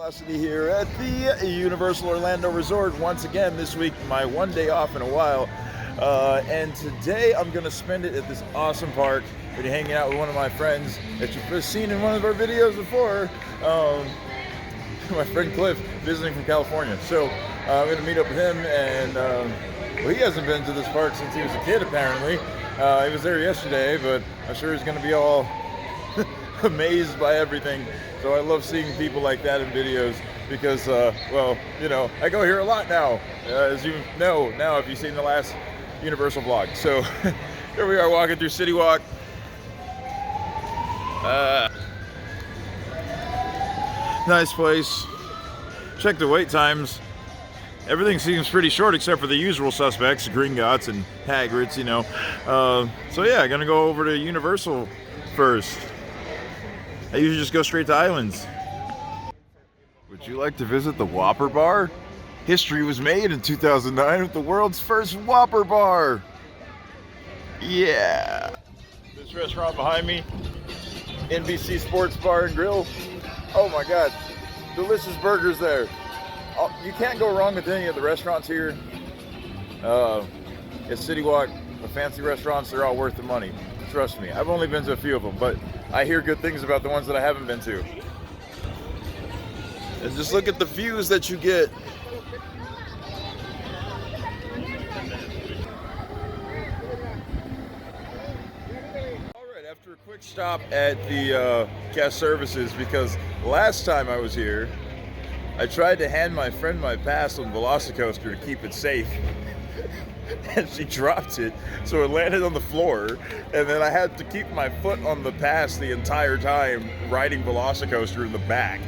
Velocity here at the Universal Orlando Resort. Once again, this week, my one day off in a while. And today I'm going to spend it at this awesome park. We're hanging out with one of my friends that you've seen in one of our videos before. My friend Cliff, visiting from California. So I'm going to meet up with him, and well, he hasn't been to this park since he was a kid, apparently. He was there yesterday, but I'm sure he's going to be all amazed by everything. So I love seeing people like that in videos because, well, you know, I go here a lot now, as you know now if you've seen the last Universal vlog. So here we are walking through City Walk. Nice place. Check the wait times. Everything seems pretty short except for the usual suspects, Gringotts and Hagrids, you know. So yeah, gonna go over to Universal first. I usually just go straight to Islands. Would you like to visit the Whopper Bar? History was made in 2009 with the world's first Whopper Bar. Yeah. This restaurant behind me, NBC Sports Bar and Grill. Oh my God, delicious burgers there. You can't go wrong with any of the restaurants here. At City Walk, the fancy restaurants, they're all worth the money. Trust me, I've only been to a few of them, but I hear good things about the ones that I haven't been to. And just look at the views that you get. Alright, after a quick stop at the guest services, because last time I was here, I tried to hand my friend my pass on Velocicoaster to keep it safe. And she dropped it, so it landed on the floor, and then I had to keep my foot on the pass the entire time riding Velocicoaster in the back.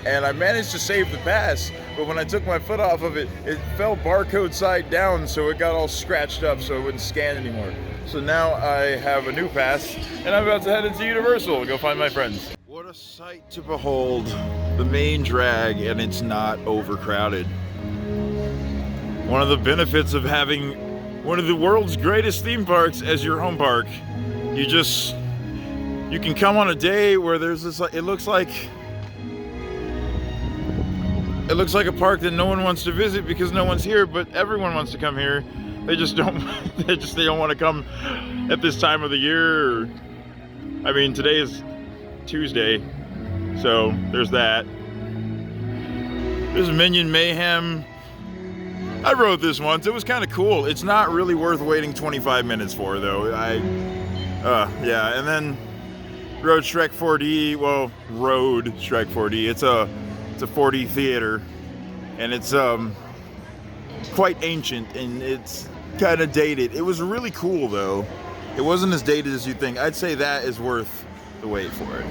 And I managed to save the pass, but when I took my foot off of it, it fell barcode side down, so it got all scratched up so it wouldn't scan anymore. So now I have a new pass, and I'm about to head into Universal to go find my friends. What a sight to behold, the main drag, and it's not overcrowded. One of the benefits of having one of the world's greatest theme parks as your home park, you can come on a day where there's this, it looks like a park that no one wants to visit because no one's here, but everyone wants to come here. They just don't, they don't want to come at this time of the year. Or, I mean, today is Tuesday, so there's that. There's Minion Mayhem. I rode this once. It was kind of cool. It's not really worth waiting 25 minutes for, though. Yeah, and then rode Shrek 4D. Well, rode Shrek 4D. It's a 4D theater, and it's quite ancient, and it's kind of dated. It was really cool, though. It wasn't as dated as you think. I'd say that is worth the wait for it.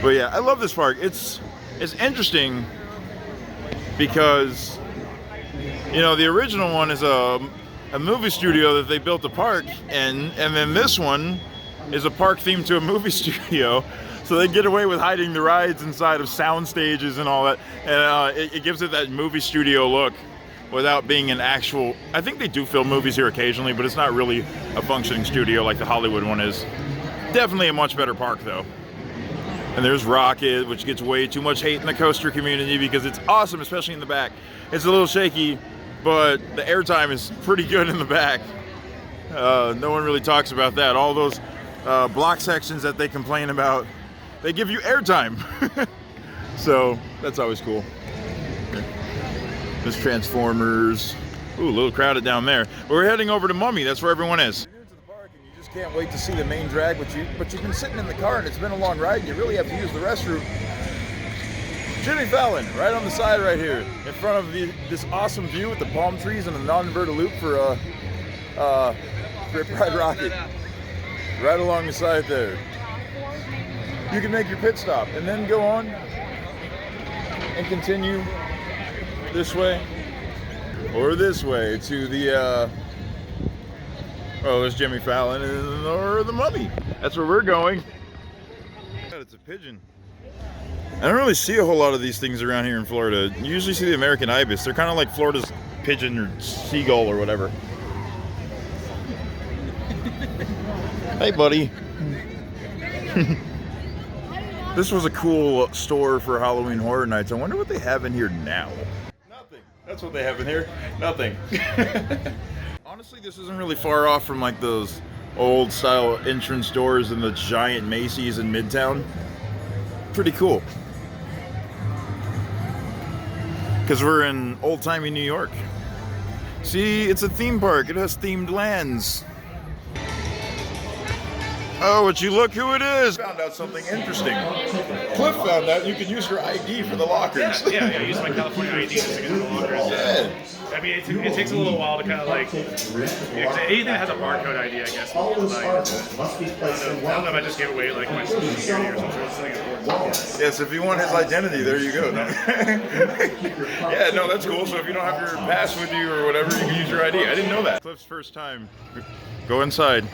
But yeah, I love this park. It's interesting because, you know, the original one is a movie studio that they built a park, and then this one is a park themed to a movie studio. So they get away with hiding the rides inside of sound stages and all that, and it gives it that movie studio look without being an actual. I think they do film movies here occasionally, but it's not really a functioning studio like the Hollywood one is. Definitely a much better park though. And there's Rocket, which gets way too much hate in the coaster community because it's awesome, especially in the back. It's a little shaky, but the airtime is pretty good in the back. No one really talks about that. All those block sections that they complain about, they give you airtime. So that's always cool. There's Transformers. Ooh, a little crowded down there. But we're heading over to Mummy. That's where everyone is. Can't wait to see the main drag, but you've been sitting in the car and it's been a long ride and you really have to use the restroom. Jimmy Fallon, right on the side right here, in front of this awesome view with the palm trees and a non-inverted loop for Rip Ride Rocket. Right along the side there. You can make your pit stop and then go on and continue this way or this way to the oh, there's Jimmy Fallon or the Mummy. That's where we're going. God, it's a pigeon. I don't really see a whole lot of these things around here in Florida. You usually see the American ibis. They're kind of like Florida's pigeon or seagull or whatever. Hey, buddy. This was a cool store for Halloween Horror Nights. I wonder what they have in here now. Nothing. That's what they have in here. Nothing. Honestly, this isn't really far off from like those old style entrance doors in the giant Macy's in Midtown. Pretty cool. Because we're in old-timey New York. See, it's a theme park. It has themed lands. Oh, would you look who it is? Found out something interesting. Cliff found out you can use your ID for the lockers. Yeah, I use my California ID just to get to the lockers. Yeah. I mean, it takes a little while to kind of like, anything that has a barcode ID, I guess. I don't know if I just gave away like my social security or something. It's like important. Yes, if you want his identity, there you go. No. Yeah, no, that's cool. So if you don't have your pass with you or whatever, you can use your ID. I didn't know that. Cliff's first time. Go inside.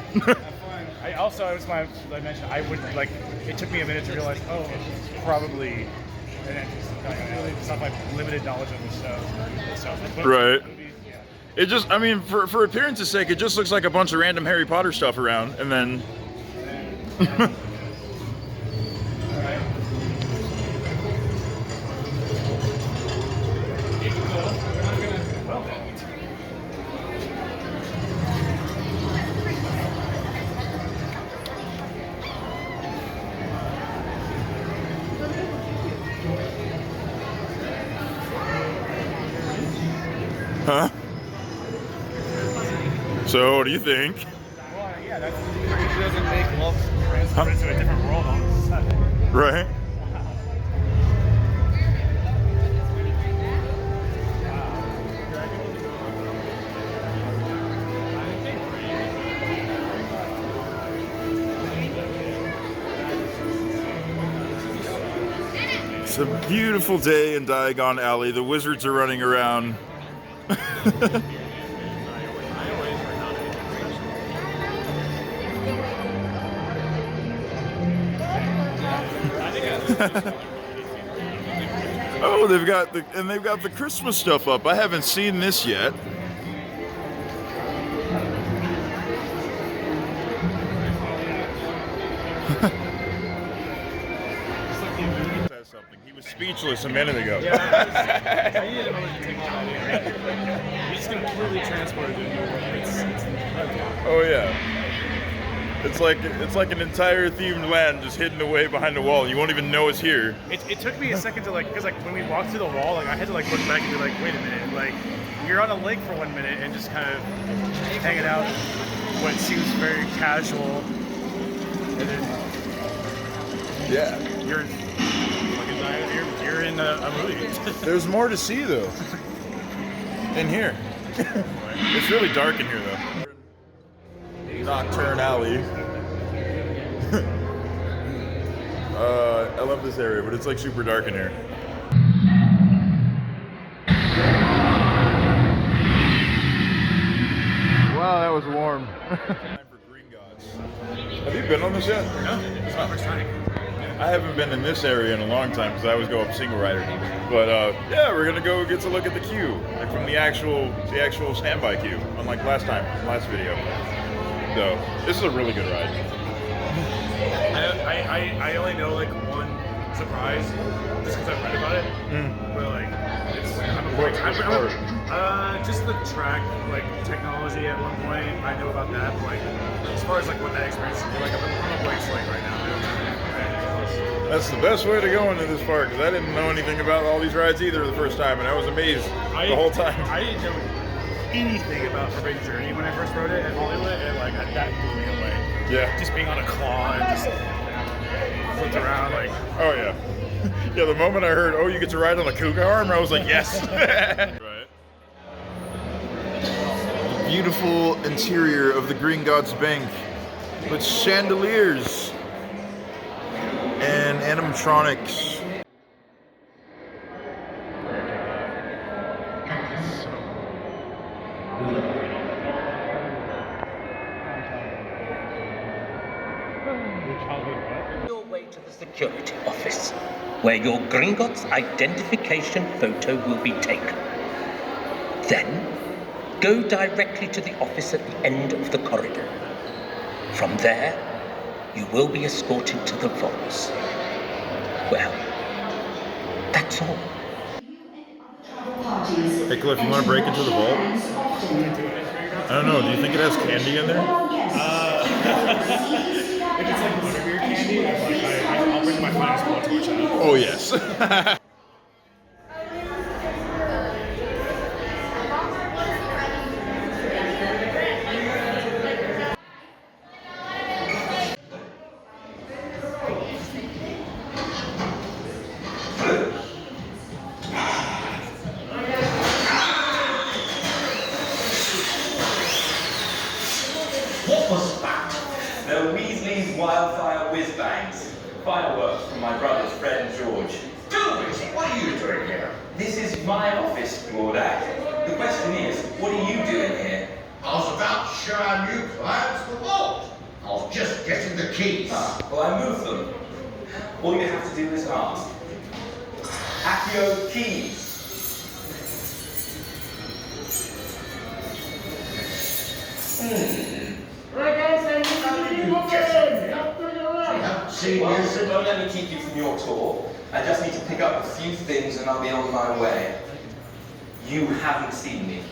I mentioned, I would like, it took me a minute to realize, oh, it's probably an entrance. It's not my limited knowledge of the stuff. But Right. Yeah. It just, I mean, for appearance's sake, it just looks like a bunch of random Harry Potter stuff around, and then... Huh? So, what do you think? Well, yeah, that's it doesn't make love transfer into a different world all of a sudden. Right? It's a beautiful day in Diagon Alley. The wizards are running around. Oh, they've got the Christmas stuff up. I haven't seen this yet. Says something. He was speechless a minute ago. I needed a moment to think about it. You're just gonna completely transport it to a new world. It's Oh yeah. It's like an entire themed land just hidden away behind a wall. You won't even know it's here. It took me a second to like, because like when we walked through the wall, like I had to like look back and be like, wait a minute, like you're on a lake for 1 minute and just kind of hanging out what seems very casual, and then Yeah. you're in a movie. There's more to see though. In here. It's really dark in here though. Nocturne Alley. I love this area, but it's like super dark in here. Wow, that was warm. Time for Gringotts. Have you been on this yet? No, it's my first time. I haven't been in this area in a long time because I always go up single rider. But yeah, we're gonna go get to look at the queue, like from the actual standby queue, unlike last video. So this is a really good ride. I only know like one surprise just because I've read about it. But like it's just the track like technology at one point. I know about that. But, like as far as like what that experience is like, I'm a blank slate right now. That's the best way to go into this park because I didn't know anything about all these rides either the first time, and I was amazed the whole time. I didn't know anything about Forbidden Journey when I first rode it at Hollywood, and like that blew me away. Yeah. Just being on a claw and just flipped around like. Oh yeah. Yeah. The moment I heard, oh, you get to ride on a cougar arm, I was like, yes. Right. The beautiful interior of the Gringotts Bank with chandeliers and animatronics. Your way to the security office, where your Gringotts identification photo will be taken. Then, go directly to the office at the end of the corridor. From there, you will be escorted to the vaults. Well, that's all. Hey Cliff, you want to break into the vault? I don't know, do you think it has candy in there? If it's like butterbeer candy, I'll bring my finest blowtorch out. Oh yes. What was that? The Weasley's Wildfire Whiz-Bangs. Fireworks from my brother's friend George. George, what are you doing here? This is my office, Mordak. The question is, what are you doing here? I was about to show our new clients the vault. I was just getting the keys. Well, I moved them. All you have to do is ask. Accio keys. See, Well, don't let me keep you from your tour. I just need to pick up a few things and I'll be on my way. You haven't seen me.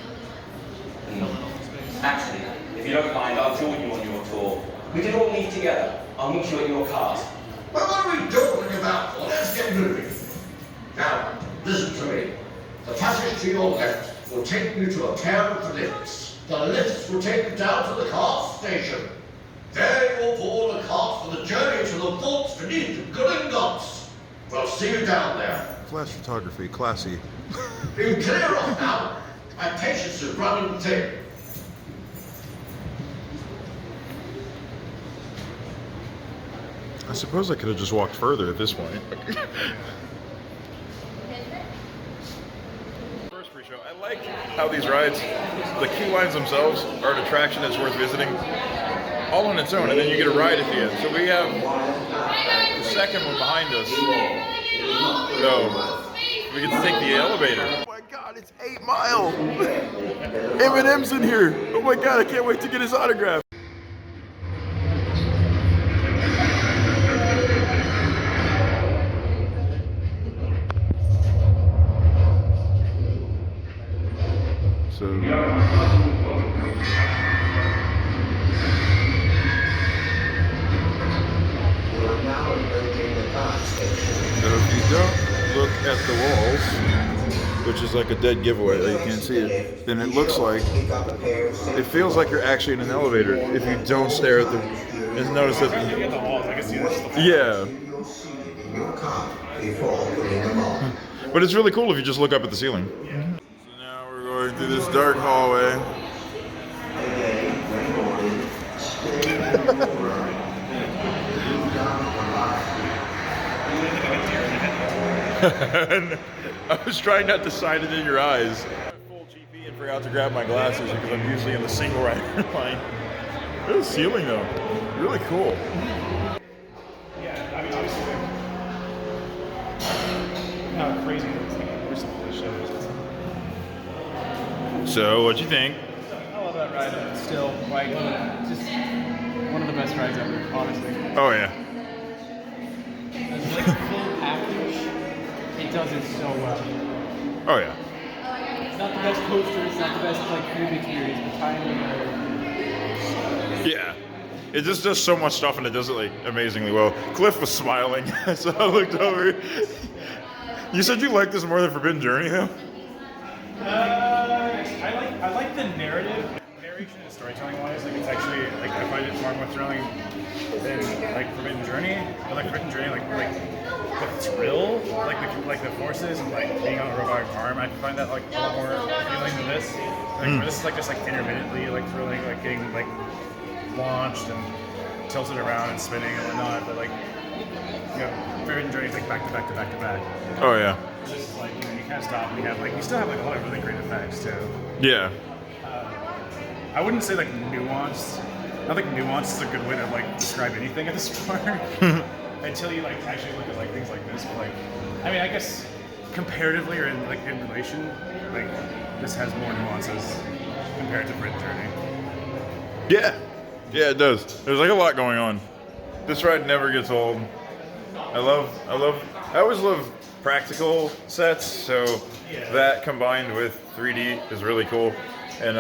Actually, if you don't mind, I'll join you on your tour. We can all leave together. I'll meet you at your cars. well, what are we talking about? Well, let's get moving. Now, listen to me. The passage to your left will take you to a pair of lifts. The lifts will take you down to the cart station. There you'll board a cart for the journey to the vault beneath the Gringotts. We'll see you down there. Flash photography, classy. You clear off now. My patience is running thin. I suppose I could have just walked further at this point. First pre-show, I like how these rides, the queue lines themselves are an attraction that's worth visiting, all on its own, and then you get a ride at the end. So we have the second one behind us. So we get to take the elevator. Oh my God, it's 8 Mile. Eminem's in here. Oh my God, I can't wait to get his autograph. So if you don't look at the walls, which is like a dead giveaway that you can't see it, then it looks like, it feels like you're actually in an elevator if you don't stare at the, and notice that, Look at the walls, I can see this. yeah. But it's really cool if you just look up at the ceiling. So now we're going through this dark hallway. And I was trying not to sight it in your eyes. Full GP and forgot to grab my glasses because I'm usually in the single rider line. This ceiling though, really cool. Yeah, I mean, obviously, not crazy. It's like a recent shows. So, what'd you think? I love that ride. It's still like just one of the best rides ever, honestly. Oh yeah. It's like a full package. It does it so well. Oh yeah. It's not the best coaster. It's not the best like food experience, but timing. Yeah. It just does so much stuff and it does it like amazingly well. Cliff was smiling, so I looked over. You said you liked this more than Forbidden Journey, though? I like the narration and storytelling wise. Like it's actually like I find it far more thrilling than like Forbidden Journey. I like Forbidden Journey like the thrill, like the forces and like being on a robotic arm. I find that like a lot more appealing than this. Like this is like just like intermittently like thrilling, like getting like launched and tilted around and spinning and whatnot. But like you know, Forbidden Journey is like back to back to back to back. Oh yeah. This is like you can't stop. And you still have like a lot of really great effects too. Yeah. I wouldn't say like nuanced. I think nuanced is a good way to like describe anything at this point. Until you like actually look at like things like this. But like, I mean, I guess comparatively or in relation, like this has more nuances compared to Forbidden Journey. Yeah. Yeah, it does. There's like a lot going on. This ride never gets old. I love I always love practical sets, so that combined with 3D is really cool. And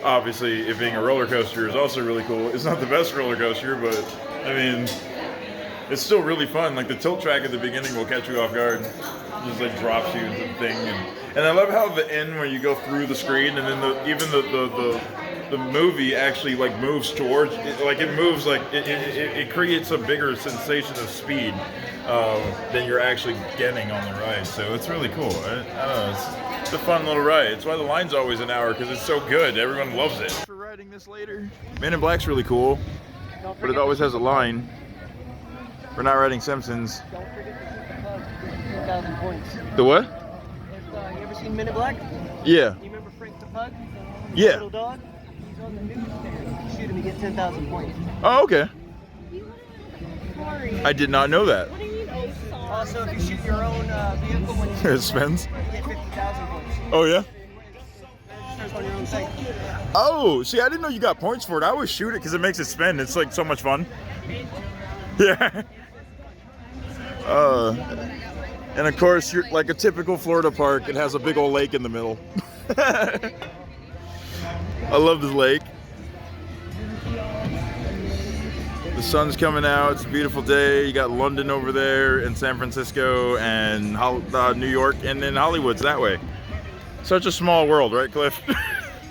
obviously, it being a roller coaster is also really cool. It's not the best roller coaster, but I mean, it's still really fun. Like the tilt track at the beginning will catch you off guard, just like drops you into the thing. And I love how the end when you go through the screen, and then even the movie actually like moves towards it, like it moves like it creates a bigger sensation of speed than you're actually getting on the ride. So it's really cool. I don't know. It's a fun little ride. It's why the line's always an hour, because it's so good. Everyone loves it. For riding this later, Men in Black's really cool, but it always has a line. We're not riding Simpsons. Don't forget to keep the pug. 10,000 points. The what? You ever seen Men in Black? Yeah. You remember Frank the pug? Yeah. Little dog? He's on the newsstand. If you shoot him, you get 10,000 points. Oh, okay. I did not know that. Also, if you shoot your own vehicle when you It spins. you get 50,000 points. Oh yeah. Starts on your own thing. Oh, see, I didn't know you got points for it. I always shoot it because it makes it spin. It's like so much fun. Yeah. And of course, you're like a typical Florida park. It has a big old lake in the middle. I love this lake. The sun's coming out. It's a beautiful day. You got London over there, and San Francisco, and New York, and then Hollywood's that way. Such a small world, right, Cliff? Yeah,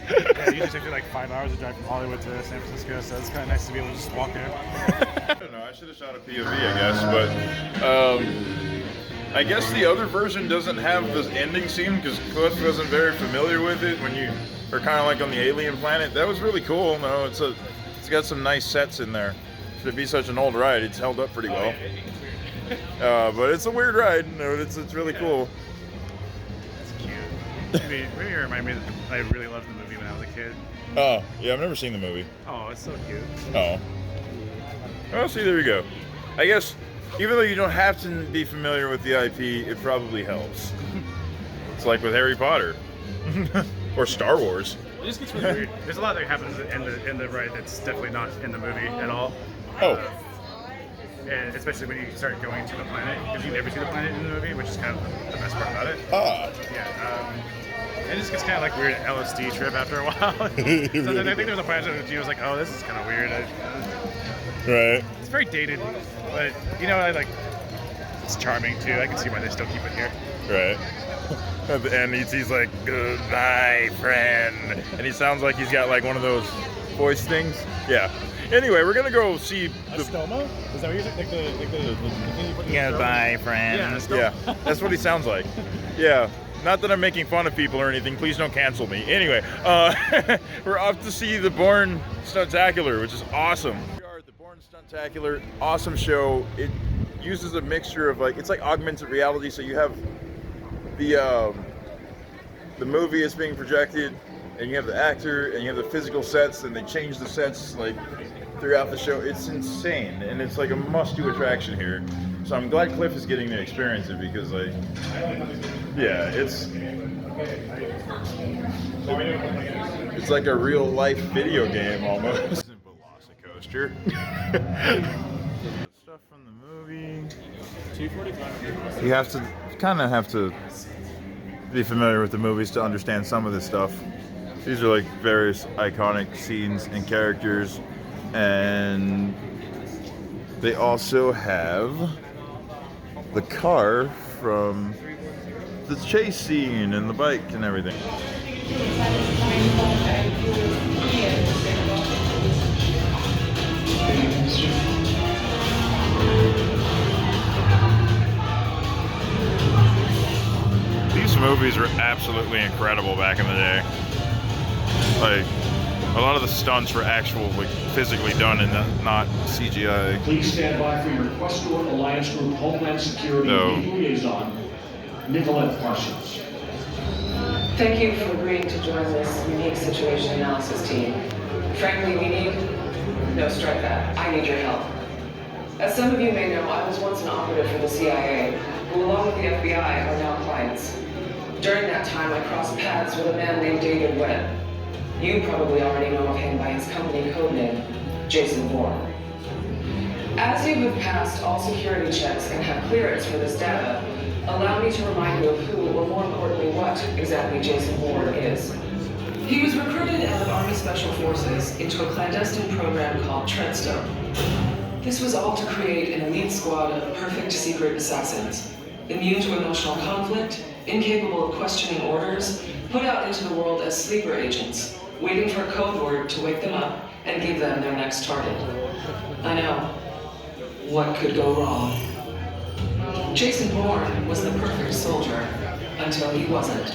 it usually takes me like 5 hours to drive from Hollywood to San Francisco, so it's kind of nice to be able to just walk there. I don't know. I should have shot a POV, I guess, but I guess the other version doesn't have this ending scene because Cliff wasn't very familiar with it when you are kind of like on the alien planet. That was really cool. No, it's got some nice sets in there. For it be such an old ride, it's held up pretty well. But it's a weird ride. No, it's really cool. That's cute. Maybe you remind me that I really loved the movie when I was a kid. Oh, yeah, I've never seen the movie. Oh, it's so cute. Oh. Well, see, there you go. I guess even though you don't have to be familiar with the IP, it probably helps. It's like with Harry Potter or Star Wars. It just gets really weird. There's a lot that happens in the ride that's definitely not in the movie at all. Oh. And especially when you start going to the planet, because you never see the planet in the movie, which is kind of the best part about it. Ah. Yeah. It just gets kind of like weird LSD trip after a while. So then I think there was a point that Gino was like, "Oh, this is kind of weird." Right. It's very dated, but you know, it's charming too. I can see why they still keep it here. Right. At the end, he's like, "Goodbye, friend," and he sounds like he's got like one of those voice things. Yeah. Anyway, we're gonna go see the Stoma? Is that what you're like the thing you put in your Goodbye, friend. Yeah, Yeah, that's what he sounds like. Yeah. Not that I'm making fun of people or anything. Please don't cancel me. Anyway, we're off to see the Bourne Stuntacular, which is awesome. We are at the Bourne Stuntacular. Awesome show. It uses a mixture of it's like augmented reality. So you have the movie is being projected, and you have the actor, and you have the physical sets, and they change the sets like throughout the show. It's insane, and it's like a must-do attraction here. So I'm glad Cliff is getting to experience it because, yeah, it's like a real life video game almost. Velocicoaster. Stuff from the movie. 245. You kind of have to be familiar with the movies to understand some of this stuff. These are like various iconic scenes and characters, and they also have the car from the chase scene and the bike and everything. These movies were absolutely incredible back in the day. Like, a lot of the stunts were actual, physically done and not CGI. Please stand by for your Questore Alliance Group Homeland Security Legal Liaison, Nicolette Parsons. Thank you for agreeing to join this unique situation analysis team. Frankly, no, strike that. I need your help. As some of you may know, I was once an operative for the CIA, who along with the FBI are now clients. During that time, I crossed paths with a man named David Webb. You probably already know of him by his company codename, Jason Bourne. As you have passed all security checks and have clearance for this data, allow me to remind you of who, or more importantly, what exactly Jason Bourne is. He was recruited out of Army Special Forces into a clandestine program called Treadstone. This was all to create an elite squad of perfect secret assassins, immune to emotional conflict, incapable of questioning orders, put out into the world as sleeper agents, waiting for a code word to wake them up and give them their next target. I know. What could go wrong? Jason Bourne was the perfect soldier, until he wasn't.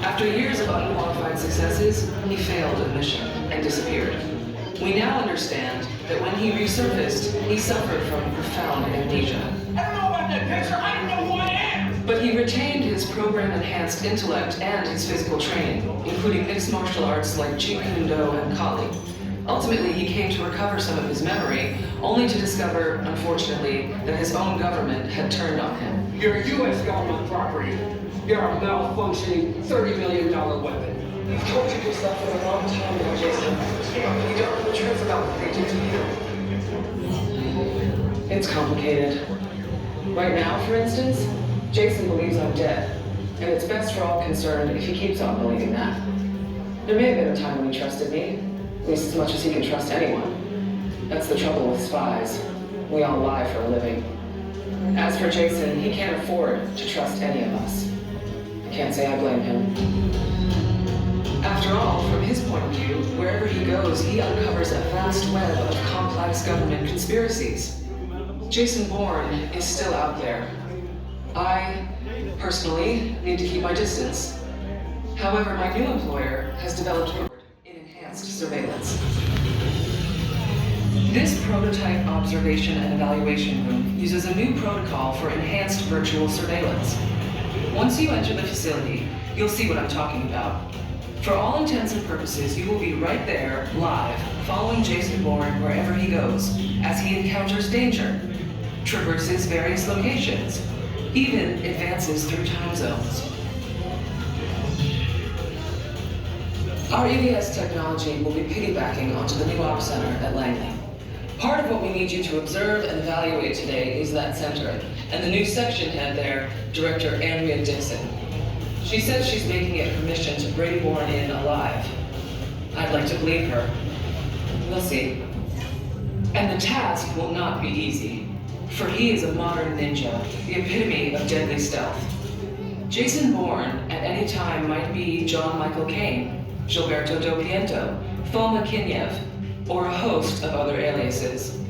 After years of unqualified successes, he failed a mission and disappeared. We now understand that when he resurfaced, he suffered from profound amnesia. I don't know about that picture, I don't know who I am! But he retained his program-enhanced intellect and his physical training, including mixed martial arts like Jeet Kune Do and Kali. Ultimately, he came to recover some of his memory, only to discover, unfortunately, that his own government had turned on him. You're U.S. government property. You're a malfunctioning $30 million weapon. You've tortured yourself for a long time now, Jason. You don't know the truth about what they did to you. It's complicated. Right now, for instance, Jason believes I'm dead, and it's best for all concerned if he keeps on believing that. There may have been a time when he trusted me, at least as much as he can trust anyone. That's the trouble with spies. We all lie for a living. As for Jason, he can't afford to trust any of us. I can't say I blame him. After all, from his point of view, wherever he goes, he uncovers a vast web of complex government conspiracies. Jason Bourne is still out there. I, personally, need to keep my distance. However, my new employer has developed enhanced surveillance. This prototype observation and evaluation room uses a new protocol for enhanced virtual surveillance. Once you enter the facility, you'll see what I'm talking about. For all intents and purposes, you will be right there, live, following Jason Bourne wherever he goes, as he encounters danger, traverses various locations, even advances through time zones. Our EVS technology will be piggybacking onto the new Op Center at Langley. Part of what we need you to observe and evaluate today is that center, and the new section head there, Director Andrea Dixon. She says she's making it her mission to bring Bourne in alive. I'd like to believe her. We'll see. And the task will not be easy, for he is a modern ninja, the epitome of deadly stealth. Jason Bourne at any time might be John Michael Caine, Gilberto Do Piento, Foma Kinyev, or a host of other aliases.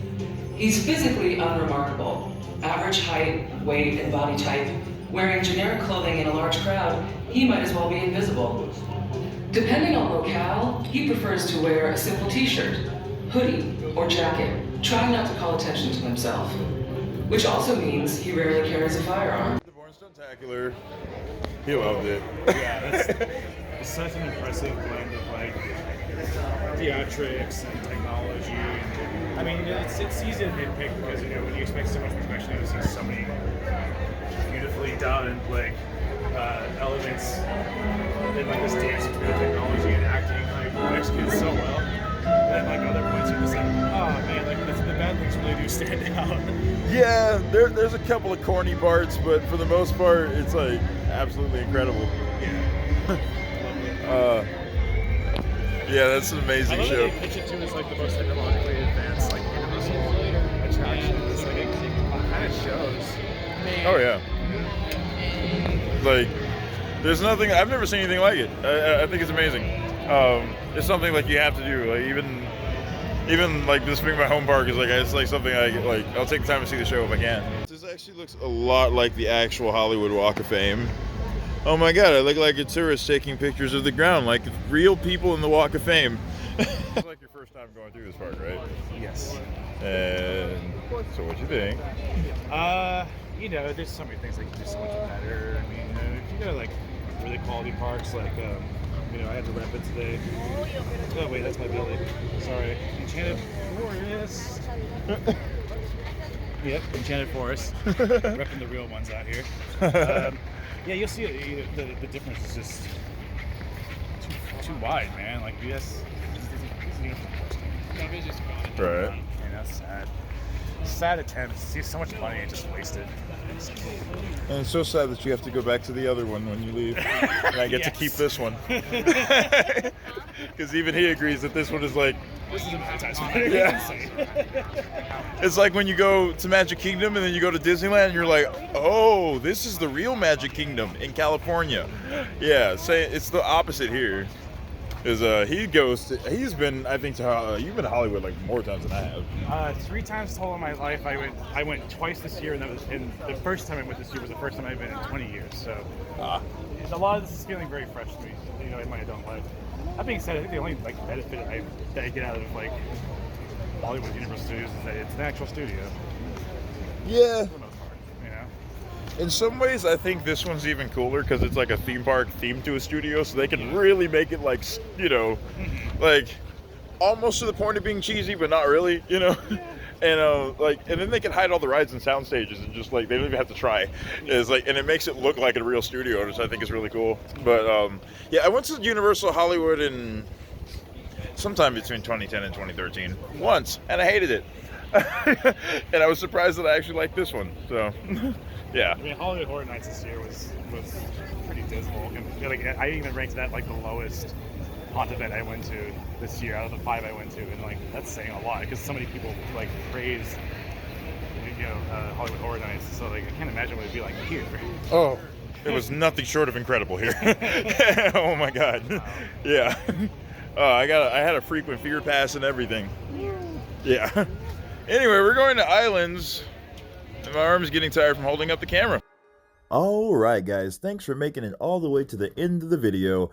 He's physically unremarkable. Average height, weight, and body type. Wearing generic clothing in a large crowd, he might as well be invisible. Depending on locale, he prefers to wear a simple t-shirt, hoodie, or jacket, trying not to call attention to himself. Which also means he rarely carries a firearm. The Bourne Stuntacular. He loved it. Yeah, it's such an impressive blend of like theatrics and technology. And, I mean, it's easy to nitpick because when you expect so much perfection, you see so many beautifully done like elements in like this dance between technology and acting, like executed so well. And like other points, you're just like, oh man, like the bad things really do stand out. Yeah, there's a couple of corny parts, but for the most part, it's like absolutely incredible. Yeah, that's an amazing show. They pitch it to as like the most technologically advanced like universal attraction. It's like it kind of shows. Oh yeah. Like, there's nothing. I've never seen anything like it. I think it's amazing. It's something like you have to do. Like even like this being my home park is like it's like something I'll take the time to see the show if I can. This actually looks a lot like the actual Hollywood Walk of Fame. Oh my god, I look like a tourist taking pictures of the ground, like real people in the Walk of Fame. It's like your first time going through this park, right? Yes. And so what you think? There's so many things that can do so much better. I mean, if you go to like really quality parks, like I had to rep it today. Oh wait, that's my belly. Sorry. Enchanted Forest. Yep, Enchanted Forest. Repping the real ones out here. Yeah, you'll see the difference is just too wide, man. Like US isn't a uniform. Right. And that's sad. sad attempt. See so much money just wasted. And it's so sad that you have to go back to the other one when you leave. And I get to keep this one. Because even he agrees that this one is like... This is an advertisement. Yeah. It's like when you go to Magic Kingdom and then you go to Disneyland and you're like, oh, this is the real Magic Kingdom in California. Yeah, say it's the opposite here. Is he's been, I think, you've been to Hollywood like more times than I have. 3 times total in my life. I went twice this year, and the first time I went this year was the first time I've been in 20 years. So a lot of this is feeling very fresh to me, in my adult life. That being said, I think the only benefit that I get out of like Hollywood Universal Studios is that it's an actual studio. Yeah. For the most part, In some ways, I think this one's even cooler because it's like a theme park themed to a studio, so they can really make it like, like almost to the point of being cheesy, but not really, And and then they can hide all the rides and sound stages and just like they don't even have to try. It's like, and it makes it look like a real studio, which I think is really cool. But yeah, I went to Universal Hollywood in sometime between 2010 and 2013 once, and I hated it. And I was surprised that I actually liked this one. So yeah. I mean, Hollywood Horror Nights this year was pretty dismal. Like I even ranked that like the lowest haunt event I went to this year out of the 5 I went to, and like that's saying a lot because so many people like praise Hollywood Horror Nights. So like I can't imagine what it'd be like here. Oh, it was nothing short of incredible here. Oh my God. Wow. Yeah. I had a frequent fear pass and everything. Yeah. Anyway, we're going to Islands. And my arm's getting tired from holding up the camera. Alright guys, thanks for making it all the way to the end of the video.